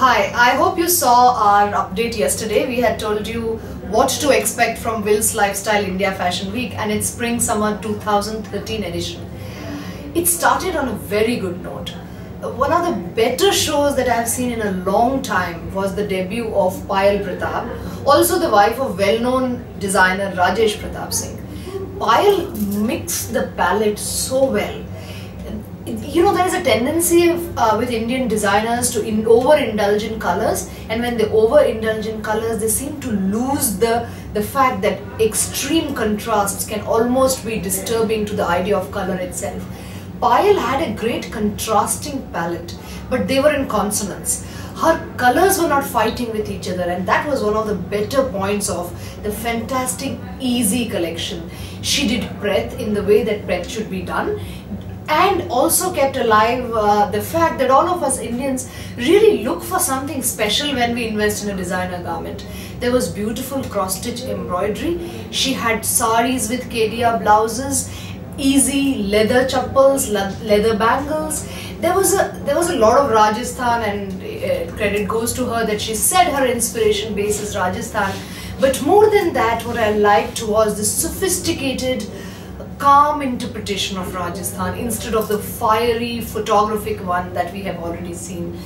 Hi, I hope you saw our update yesterday. We had told you what to expect from Will's Lifestyle India Fashion Week and its Spring Summer 2013 edition. It started on a very good note. One of the better shows that I have seen in a long time was the debut of Payal Pratap, also the wife of well-known designer Rajesh Pratap Singh. Payal mixed the palette so well. You know, there is a tendency with Indian designers to overindulge in colors, and when they overindulge in colors, they seem to lose the fact that extreme contrasts can almost be disturbing to the idea of color itself. Payal had a great contrasting palette, but they were in consonance. Her colors were not fighting with each other, and that was one of the better points of the fantastic Easy collection. She did breadth in the way that breadth should be done, and also kept alive the fact that all of us Indians really look for something special when we invest in a designer garment. There was beautiful cross-stitch embroidery. She had saris with Kedia blouses, easy leather chappals, leather bangles. There was a lot of Rajasthan, and credit goes to her that she said her inspiration base is Rajasthan. But more than that, what I liked was the sophisticated, calm interpretation of Rajasthan instead of the fiery photographic one that we have already seen.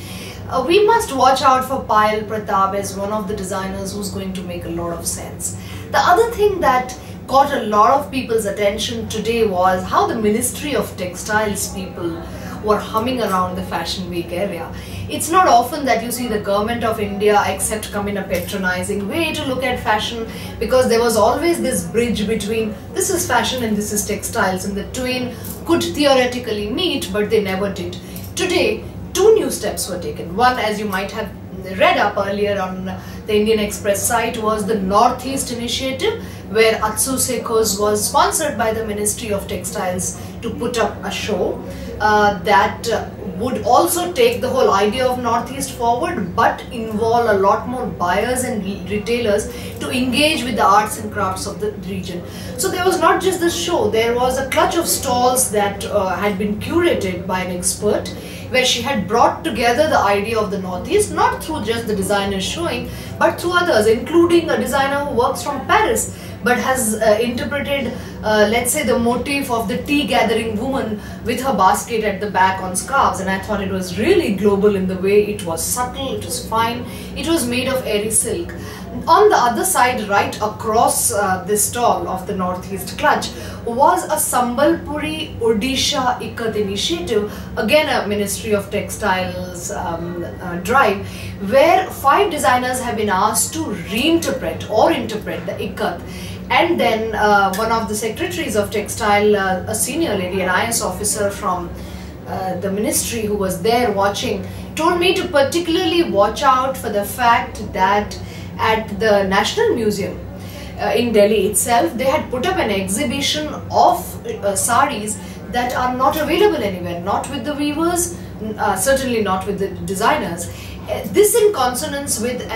We must watch out for Payal Pratap as one of the designers who's going to make a lot of sense. The other thing that caught a lot of people's attention today was how the Ministry of Textiles people were humming around the Fashion Week area. It's not often that you see the government of India except come in a patronizing way to look at fashion, because there was always this bridge between this is fashion and this is textiles, and the twain could theoretically meet, but they never did. Today, two new steps were taken. One, as you might have read up earlier on the Indian Express site, was the Northeast Initiative, where Atsu Sekos was sponsored by the Ministry of Textiles to put up a show that would also take the whole idea of Northeast forward, but involve a lot more buyers and retailers to engage with the arts and crafts of the region. So there was not just the show, there was a clutch of stalls that had been curated by an expert, where she had brought together the idea of the Northeast, not through just the designers showing, but through others, including a designer who works from Paris, but has interpreted, let's say, the motif of the tea gathering woman with her basket at the back on scarves. And I thought it was really global in the way it was subtle, it was fine, it was made of airy silk. On the other side, right across this stall of the Northeast clutch, was a Sambalpuri Odisha Ikat initiative, again a Ministry of Textiles drive, where 5 designers have been asked to reinterpret or interpret the Ikat. And then one of the secretaries of textile, a senior lady, an IS officer from the ministry who was there watching, told me to particularly watch out for the fact that at the National Museum in Delhi itself, they had put up an exhibition of saris that are not available anywhere, not with the weavers, certainly not with the designers. This in consonance with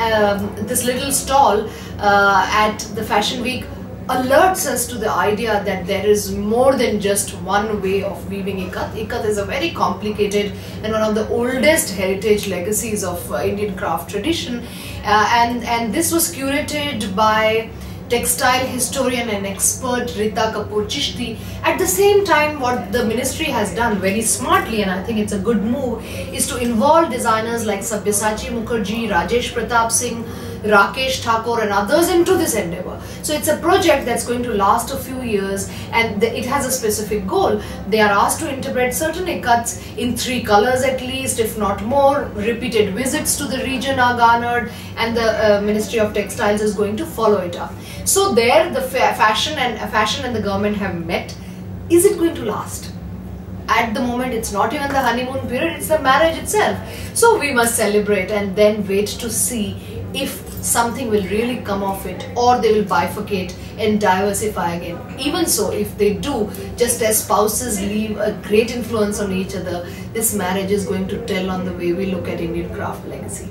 this little stall at the Fashion Week alerts us to the idea that there is more than just one way of weaving Ikat. Ikat is a very complicated and one of the oldest heritage legacies of Indian craft tradition, and this was curated by textile historian and expert Rita Kapoor Chishti. At the same time, what the ministry has done very smartly, and I think it's a good move, is to involve designers like Sabyasachi Mukherjee, Rajesh Pratap Singh, Rakesh Thakur and others into this endeavor. So it's a project that's going to last a few years, and it has a specific goal. They are asked to interpret certain ikats in 3 colors at least, if not more. Repeated visits to the region are garnered, and the Ministry of Textiles is going to follow it up. So there the fashion and the government have met. Is it going to last? At the moment, it's not even the honeymoon period, it's the marriage itself. So we must celebrate and then wait to see if something will really come of it, or they will bifurcate and diversify again. Even so, if they do, just as spouses leave a great influence on each other, this marriage is going to tell on the way we look at Indian craft legacy.